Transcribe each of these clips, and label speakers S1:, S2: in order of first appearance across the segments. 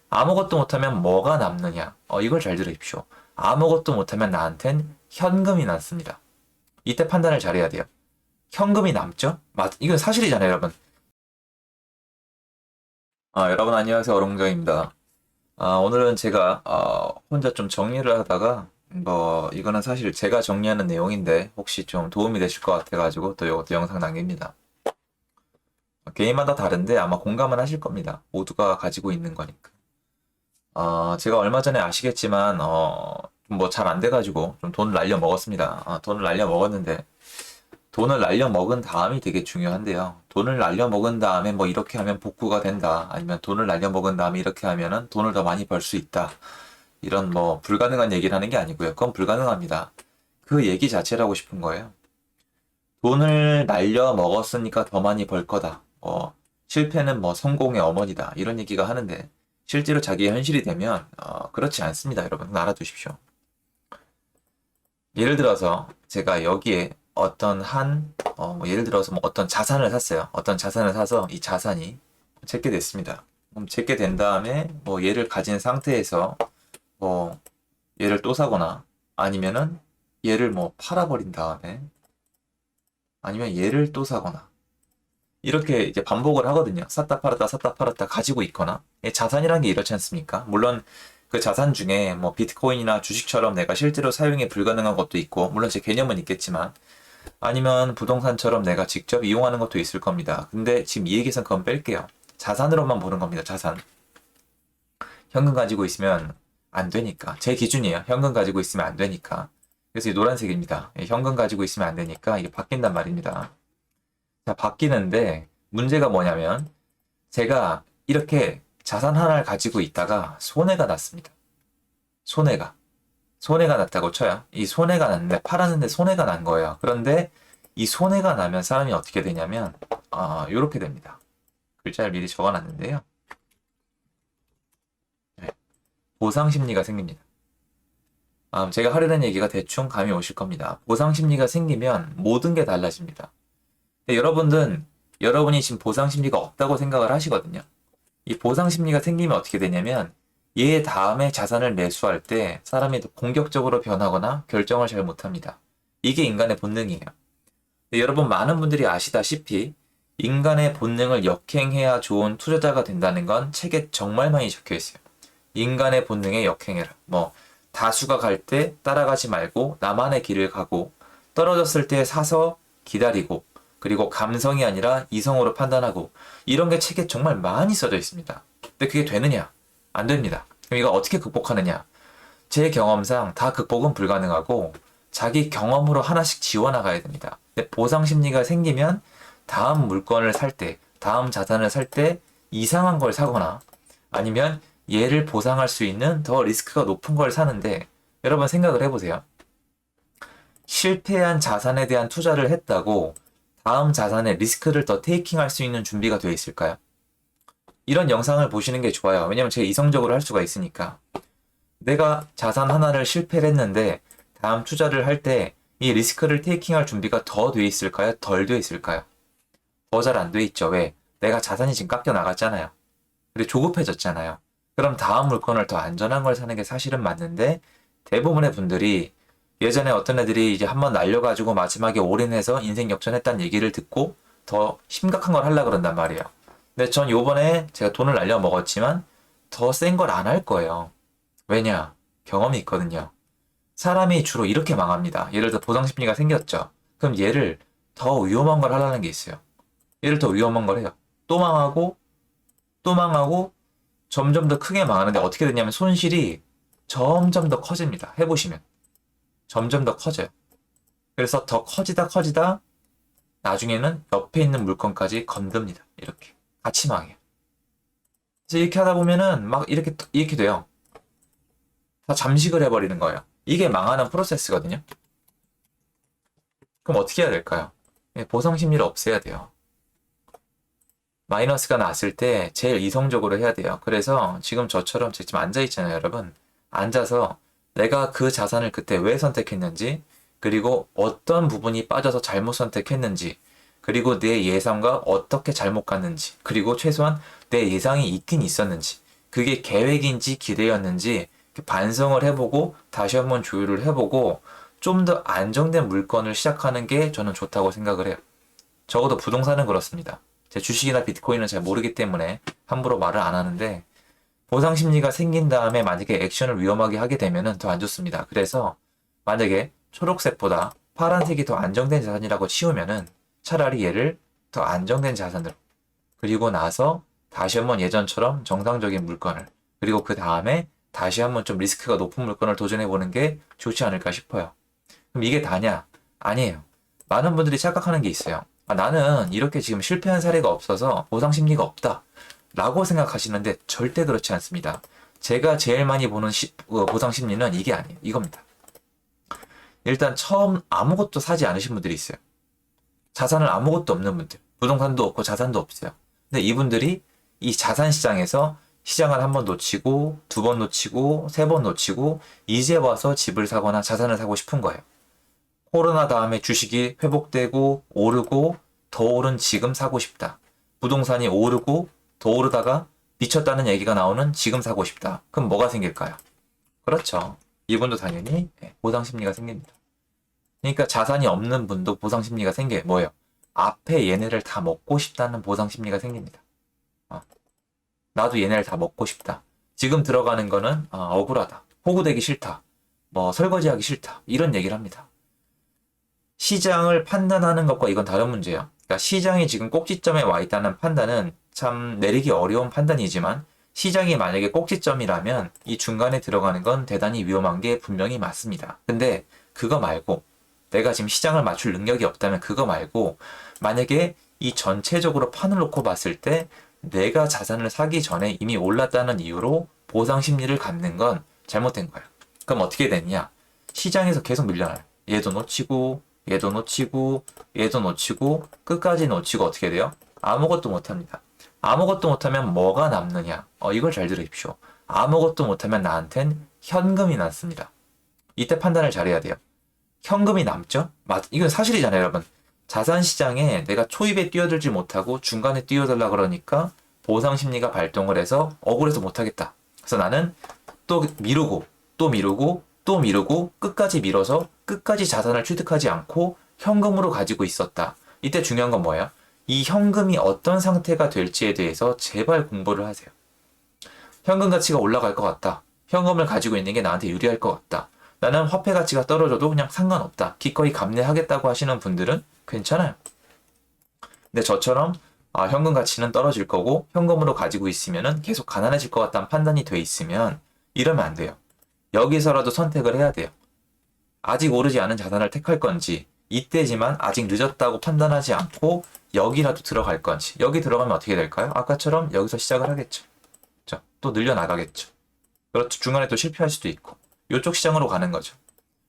S1: 아무것도 못하면 뭐가 남느냐? 이걸 잘 들으십시오. 아무것도 못하면 나한텐 현금이 남습니다. 이때 판단을 잘해야 돼요. 현금이 남죠? 이건 사실이잖아요, 여러분. 여러분 안녕하세요, 어롱정입니다. 오늘은 제가 혼자 좀 정리를 하다가 이거는 사실 제가 정리하는 내용인데 혹시 좀 도움이 되실 것 같아가지고 또 이것도 영상 남깁니다. 개인마다 다른데 아마 공감은 하실 겁니다. 모두가 가지고 있는 거니까. 제가 얼마 전에 아시겠지만 뭐 잘 안 돼가지고 좀 돈을 날려 먹었습니다. 돈을 날려 먹었는데 돈을 날려 먹은 다음이 되게 중요한데요. 돈을 날려 먹은 다음에 뭐 이렇게 하면 복구가 된다. 아니면 돈을 날려 먹은 다음에 이렇게 하면은 돈을 더 많이 벌 수 있다. 이런 뭐 불가능한 얘기를 하는 게 아니고요. 그건 불가능합니다. 그 얘기 자체를 하고 싶은 거예요. 돈을 날려 먹었으니까 더 많이 벌 거다. 실패는 뭐 성공의 어머니다. 이런 얘기가 하는데 실제로 자기의 현실이 되면 그렇지 않습니다. 여러분 알아두십시오. 예를 들어서 제가 여기에 뭐 예를 들어서 뭐 어떤 자산을 샀어요. 어떤 자산을 사서 이 자산이 제게 됐습니다. 그럼 제게 된 다음에 뭐 얘를 가진 상태에서 뭐 얘를 또 사거나 아니면은 얘를 뭐 팔아버린 다음에 아니면 얘를 또 사거나 이렇게 이제 반복을 하거든요. 샀다 팔았다 가지고 있거나 자산이라는 게 이렇지 않습니까? 물론 그 자산 중에 뭐 비트코인이나 주식처럼 내가 실제로 사용이 불가능한 것도 있고 물론 제 개념은 있겠지만 아니면 부동산처럼 내가 직접 이용하는 것도 있을 겁니다. 근데 지금 이 얘기에선 그건 뺄게요. 자산으로만 보는 겁니다. 자산. 현금 가지고 있으면 안 되니까. 제 기준이에요. 현금 가지고 있으면 안 되니까. 그래서 이 노란색입니다. 현금 가지고 있으면 안 되니까 이게 바뀐단 말입니다. 자, 바뀌는데 문제가 뭐냐면 제가 이렇게 자산 하나를 가지고 있다가 손해가 났습니다. 손해가. 손해가 났다고 쳐요. 이 손해가 났는데 팔았는데 손해가 난 거예요. 그런데 이 손해가 나면 사람이 어떻게 되냐면 이렇게 됩니다. 글자를 미리 적어놨는데요. 네, 보상 심리가 생깁니다. 제가 하려는 얘기가 대충 감이 오실 겁니다. 보상 심리가 생기면 모든 게 달라집니다. 근데 여러분이 지금 보상 심리가 없다고 생각을 하시거든요. 이 보상 심리가 생기면 어떻게 되냐면 얘 다음에 자산을 매수할 때 사람이 더 공격적으로 변하거나 결정을 잘 못합니다. 이게 인간의 본능이에요. 근데 여러분 많은 분들이 아시다시피 인간의 본능을 역행해야 좋은 투자자가 된다는 건 책에 정말 많이 적혀 있어요. 인간의 본능에 역행해라. 뭐 다수가 갈 때 따라가지 말고 나만의 길을 가고 떨어졌을 때 사서 기다리고 그리고 감성이 아니라 이성으로 판단하고 이런 게 책에 정말 많이 써져 있습니다. 근데 그게 되느냐? 안 됩니다. 그럼 이거 어떻게 극복하느냐? 제 경험상 다 극복은 불가능하고 자기 경험으로 하나씩 지워나가야 됩니다. 근데 보상 심리가 생기면 다음 물건을 살 때, 다음 자산을 살 때 이상한 걸 사거나 아니면 얘를 보상할 수 있는 더 리스크가 높은 걸 사는데 여러분 생각을 해보세요. 실패한 자산에 대한 투자를 했다고 다음 자산의 리스크를 더 테이킹할 수 있는 준비가 되어 있을까요? 이런 영상을 보시는 게 좋아요. 왜냐면 제가 이성적으로 할 수가 있으니까. 내가 자산 하나를 실패를 했는데 다음 투자를 할 때 이 리스크를 테이킹할 준비가 더 돼 있을까요? 덜 돼 있을까요? 더 잘 안 돼 있죠. 왜? 내가 자산이 지금 깎여 나갔잖아요. 그리고 조급해졌잖아요. 그럼 다음 물건을 더 안전한 걸 사는 게 사실은 맞는데 대부분의 분들이 예전에 어떤 애들이 이제 한번 날려가지고 마지막에 올인해서 인생 역전했다는 얘기를 듣고 더 심각한 걸 하려고 그런단 말이에요. 근데 전 요번에 제가 돈을 날려 먹었지만 더 센 걸 안 할 거예요. 왜냐? 경험이 있거든요. 사람이 주로 이렇게 망합니다. 예를 들어 보상 심리가 생겼죠. 그럼 얘를 더 위험한 걸 하려는 게 있어요. 얘를 더 위험한 걸 해요. 또 망하고 또 망하고 점점 더 크게 망하는데 어떻게 되냐면 손실이 점점 더 커집니다. 해보시면. 점점 더 커져요. 그래서 더 커지다 나중에는 옆에 있는 물건까지 건듭니다. 이렇게. 같이 망해요. 그래서 이렇게 하다 보면은 막 이렇게 돼요. 다 잠식을 해버리는 거예요. 이게 망하는 프로세스거든요. 그럼 어떻게 해야 될까요? 보상 심리를 없애야 돼요. 마이너스가 났을 때 제일 이성적으로 해야 돼요. 그래서 지금 저처럼 지금 앉아 있잖아요, 여러분. 앉아서 내가 그 자산을 그때 왜 선택했는지, 그리고 어떤 부분이 빠져서 잘못 선택했는지, 그리고 내 예상과 어떻게 잘못 갔는지, 그리고 최소한 내 예상이 있긴 있었는지, 그게 계획인지 기대였는지 반성을 해보고 다시 한번 조율을 해보고 좀 더 안정된 물건을 시작하는 게 저는 좋다고 생각을 해요. 적어도 부동산은 그렇습니다. 제 주식이나 비트코인은 잘 모르기 때문에 함부로 말을 안 하는데 보상 심리가 생긴 다음에 만약에 액션을 위험하게 하게 되면은 더 안 좋습니다. 그래서 만약에 초록색보다 파란색이 더 안정된 자산이라고 치우면은 차라리 얘를 더 안정된 자산으로 그리고 나서 다시 한번 예전처럼 정상적인 물건을 그리고 그 다음에 다시 한번 좀 리스크가 높은 물건을 도전해 보는 게 좋지 않을까 싶어요. 그럼 이게 다냐? 아니에요. 많은 분들이 착각하는 게 있어요. 아, 나는 이렇게 지금 실패한 사례가 없어서 보상 심리가 없다. 라고 생각하시는데 절대 그렇지 않습니다. 제가 제일 많이 보는 보상 심리는 이게 아니에요. 이겁니다. 일단 처음 아무것도 사지 않으신 분들이 있어요. 자산을 아무것도 없는 분들. 부동산도 없고 자산도 없어요. 근데 이분들이 이 자산 시장에서 시장을 한 번 놓치고 두 번 놓치고 세 번 놓치고 이제 와서 집을 사거나 자산을 사고 싶은 거예요. 코로나 다음에 주식이 회복되고 오르고 더 오른 지금 사고 싶다. 부동산이 오르고 더 오르다가 미쳤다는 얘기가 나오는 지금 사고 싶다. 그럼 뭐가 생길까요? 그렇죠. 이분도 당연히 보상 심리가 생깁니다. 그러니까 자산이 없는 분도 보상 심리가 생겨요. 뭐예요? 앞에 얘네를 다 먹고 싶다는 보상 심리가 생깁니다. 나도 얘네를 다 먹고 싶다. 지금 들어가는 거는 억울하다. 호구되기 싫다. 뭐 설거지하기 싫다. 이런 얘기를 합니다. 시장을 판단하는 것과 이건 다른 문제예요. 그러니까 시장이 지금 꼭지점에 와 있다는 판단은 참 내리기 어려운 판단이지만 시장이 만약에 꼭지점이라면 이 중간에 들어가는 건 대단히 위험한 게 분명히 맞습니다. 근데 그거 말고 내가 지금 시장을 맞출 능력이 없다면 그거 말고 만약에 이 전체적으로 판을 놓고 봤을 때 내가 자산을 사기 전에 이미 올랐다는 이유로 보상 심리를 갖는 건 잘못된 거예요. 그럼 어떻게 되느냐? 시장에서 계속 밀려나요. 얘도 놓치고 얘도 놓치고 얘도 놓치고 끝까지 놓치고 어떻게 돼요? 아무것도 못합니다. 아무것도 못하면 뭐가 남느냐? 이걸 잘 들으십시오. 아무것도 못하면 나한텐 현금이 남습니다. 이때 판단을 잘해야 돼요. 현금이 남죠? 이건 사실이잖아요, 여러분. 자산 시장에 내가 초입에 뛰어들지 못하고 중간에 뛰어들라 그러니까 보상 심리가 발동을 해서 억울해서 못하겠다. 그래서 나는 또 미루고 또 미루고 또 미루고 끝까지 밀어서 끝까지 자산을 취득하지 않고 현금으로 가지고 있었다. 이때 중요한 건 뭐예요? 이 현금이 어떤 상태가 될지에 대해서 제발 공부를 하세요. 현금 가치가 올라갈 것 같다. 현금을 가지고 있는 게 나한테 유리할 것 같다. 나는 화폐 가치가 떨어져도 그냥 상관없다. 기꺼이 감내하겠다고 하시는 분들은 괜찮아요. 근데 저처럼 현금 가치는 떨어질 거고 현금으로 가지고 있으면 계속 가난해질 것 같다는 판단이 돼 있으면 이러면 안 돼요. 여기서라도 선택을 해야 돼요. 아직 오르지 않은 자산을 택할 건지 이때지만 아직 늦었다고 판단하지 않고 여기라도 들어갈 건지 여기 들어가면 어떻게 될까요? 아까처럼 여기서 시작을 하겠죠. 또 늘려나가겠죠. 그렇죠. 중간에 또 실패할 수도 있고 이쪽 시장으로 가는 거죠.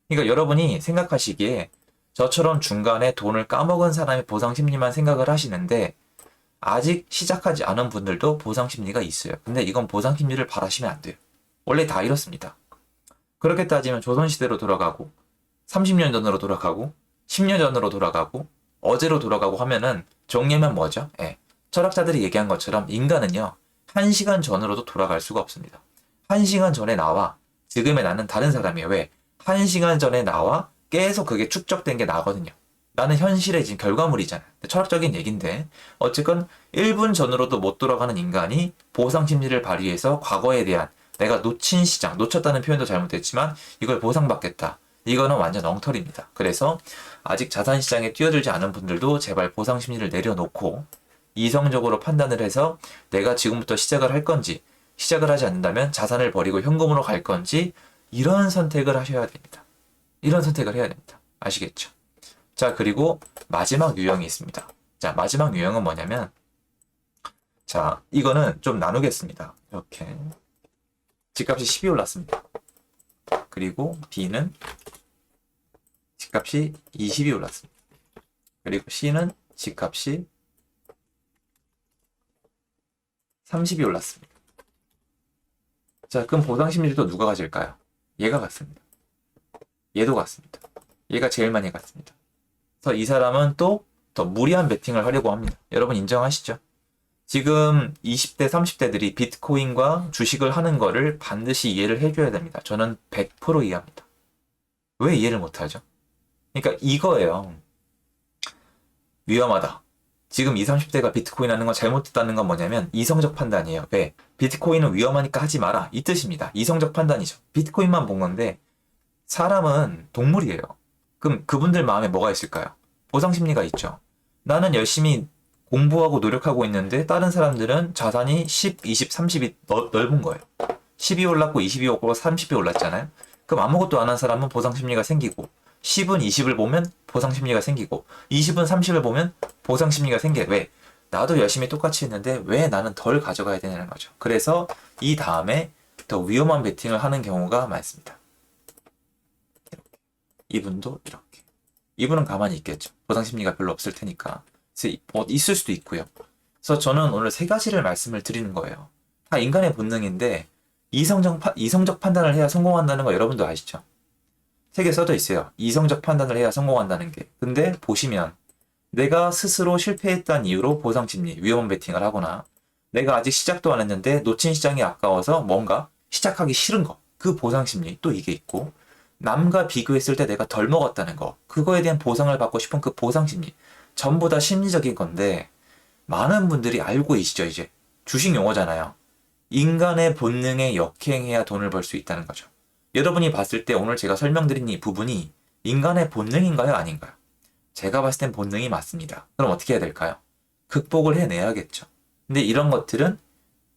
S1: 그러니까 여러분이 생각하시기에 저처럼 중간에 돈을 까먹은 사람의 보상 심리만 생각을 하시는데 아직 시작하지 않은 분들도 보상 심리가 있어요. 근데 이건 보상 심리를 바라시면 안 돼요. 원래 다 이렇습니다. 그렇게 따지면 조선시대로 돌아가고 30년 전으로 돌아가고 10년 전으로 돌아가고 어제로 돌아가고 하면은 정리하면 뭐죠? 철학자들이 얘기한 것처럼 인간은요 1시간 전으로도 돌아갈 수가 없습니다. 1시간 전에 나와 지금의 나는 다른 사람이에요. 왜? 1시간 전에 나와 계속 그게 축적된 게 나거든요. 나는 현실의 지금 결과물이잖아요. 철학적인 얘기인데 어쨌건 1분 전으로도 못 돌아가는 인간이 보상 심리를 발휘해서 과거에 대한 내가 놓친 시장, 놓쳤다는 표현도 잘못됐지만 이걸 보상받겠다. 이거는 완전 엉터리입니다. 그래서 아직 자산 시장에 뛰어들지 않은 분들도 제발 보상 심리를 내려놓고 이성적으로 판단을 해서 내가 지금부터 시작을 할 건지 시작을 하지 않는다면 자산을 버리고 현금으로 갈 건지 이런 선택을 하셔야 됩니다. 이런 선택을 해야 됩니다. 아시겠죠? 자, 그리고 마지막 유형이 있습니다. 자, 마지막 유형은 뭐냐면 자, 이거는 좀 나누겠습니다. 이렇게 집값이 10이 올랐습니다. 그리고 B는 집값이 20이 올랐습니다. 그리고 C는 집값이 30이 올랐습니다. 자, 그럼 보상 심리도 누가 가질까요? 얘가 같습니다. 얘도 같습니다. 얘가 제일 많이 갔습니다. 그래서 이 사람은 또 더 무리한 베팅을 하려고 합니다. 여러분 인정하시죠? 지금 20대, 30대들이 비트코인과 주식을 하는 거를 반드시 이해를 해줘야 됩니다. 저는 100% 이해합니다. 왜 이해를 못하죠? 그러니까 이거예요. 위험하다. 지금 20, 30대가 비트코인 하는 건 잘못됐다는 건 뭐냐면 이성적 판단이에요. 왜? 비트코인은 위험하니까 하지 마라. 이 뜻입니다. 이성적 판단이죠. 비트코인만 본 건데 사람은 동물이에요. 그럼 그분들 마음에 뭐가 있을까요? 보상 심리가 있죠. 나는 열심히 공부하고 노력하고 있는데 다른 사람들은 자산이 10, 20, 30이 넓은 거예요. 10이 올랐고 20이 올랐고 30이 올랐잖아요. 그럼 아무것도 안 한 사람은 보상 심리가 생기고 10은 20을 보면 보상 심리가 생기고 20은 30을 보면 보상 심리가 생겨요. 왜? 나도 열심히 똑같이 했는데 왜 나는 덜 가져가야 되냐는 거죠. 그래서 이 다음에 더 위험한 베팅을 하는 경우가 많습니다. 이분도 이렇게. 이분은 가만히 있겠죠. 보상 심리가 별로 없을 테니까. 그래서 있을 수도 있고요. 그래서 저는 오늘 세 가지를 말씀을 드리는 거예요. 다 인간의 본능인데 이성적 판단을 해야 성공한다는 거 여러분도 아시죠? 책에 써져 있어요. 이성적 판단을 해야 성공한다는 게. 근데 보시면 내가 스스로 실패했다는 이유로 보상 심리, 위험 베팅을 하거나 내가 아직 시작도 안 했는데 놓친 시장이 아까워서 뭔가 시작하기 싫은 거. 그 보상 심리 또 이게 있고 남과 비교했을 때 내가 덜 먹었다는 거. 그거에 대한 보상을 받고 싶은 그 보상 심리. 전부 다 심리적인 건데 많은 분들이 알고 계시죠, 이제. 주식 용어잖아요. 인간의 본능에 역행해야 돈을 벌 수 있다는 거죠. 여러분이 봤을 때 오늘 제가 설명드린 이 부분이 인간의 본능인가요? 아닌가요? 제가 봤을 땐 본능이 맞습니다. 그럼 어떻게 해야 될까요? 극복을 해내야겠죠. 근데 이런 것들은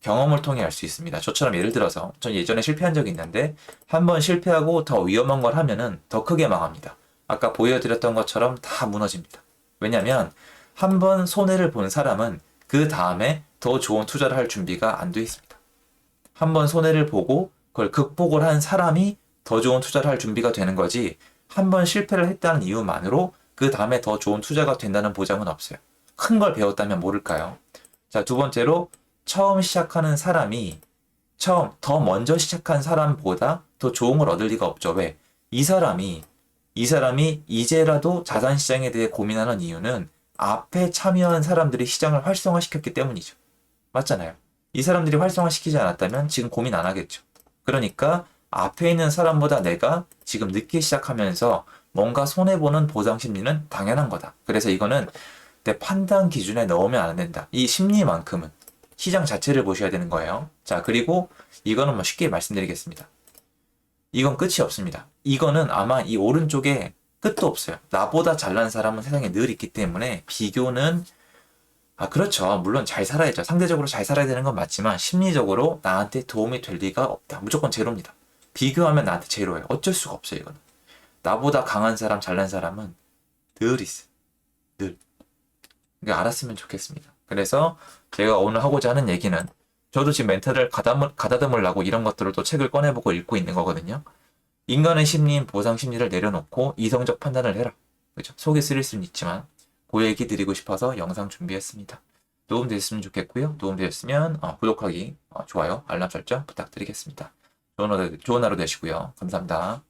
S1: 경험을 통해 알 수 있습니다. 저처럼 예를 들어서 전 예전에 실패한 적이 있는데 한번 실패하고 더 위험한 걸 하면은 더 크게 망합니다. 아까 보여드렸던 것처럼 다 무너집니다. 왜냐면 한번 손해를 본 사람은 그 다음에 더 좋은 투자를 할 준비가 안 돼 있습니다. 한번 손해를 보고 그걸 극복을 한 사람이 더 좋은 투자를 할 준비가 되는 거지 한번 실패를 했다는 이유만으로 그 다음에 더 좋은 투자가 된다는 보장은 없어요. 큰 걸 배웠다면 모를까요? 자, 두 번째로 처음 시작하는 사람이 더 먼저 시작한 사람보다 더 좋은 걸 얻을 리가 없죠. 왜? 이 사람이 이제라도 자산시장에 대해 고민하는 이유는 앞에 참여한 사람들이 시장을 활성화시켰기 때문이죠. 맞잖아요. 이 사람들이 활성화시키지 않았다면 지금 고민 안 하겠죠. 그러니까 앞에 있는 사람보다 내가 지금 늦게 시작하면서 뭔가 손해보는 보상 심리는 당연한 거다. 그래서 이거는 내 판단 기준에 넣으면 안 된다. 이 심리만큼은 시장 자체를 보셔야 되는 거예요. 자, 그리고 이거는 뭐 쉽게 말씀드리겠습니다. 이건 끝이 없습니다. 이거는 아마 이 오른쪽에 끝도 없어요. 나보다 잘난 사람은 세상에 늘 있기 때문에 비교는 그렇죠. 물론 잘 살아야죠. 상대적으로 잘 살아야 되는 건 맞지만 심리적으로 나한테 도움이 될 리가 없다. 무조건 제로입니다. 비교하면 나한테 제로예요. 어쩔 수가 없어요, 이거는. 나보다 강한 사람, 잘난 사람은 늘 있어요. 늘. 그러니까 알았으면 좋겠습니다. 그래서 제가 오늘 하고자 하는 얘기는 저도 지금 멘탈을 가다듬으려고 이런 것들을 또 책을 꺼내보고 읽고 있는 거거든요. 인간의 심리인 보상 심리를 내려놓고 이성적 판단을 해라. 그죠? 속이 쓰릴 수는 있지만 그 얘기 드리고 싶어서 영상 준비했습니다. 도움 되셨으면 좋겠고요. 도움 되셨으면 구독하기, 좋아요, 알람 설정 부탁드리겠습니다. 좋은 하루 되시고요. 감사합니다.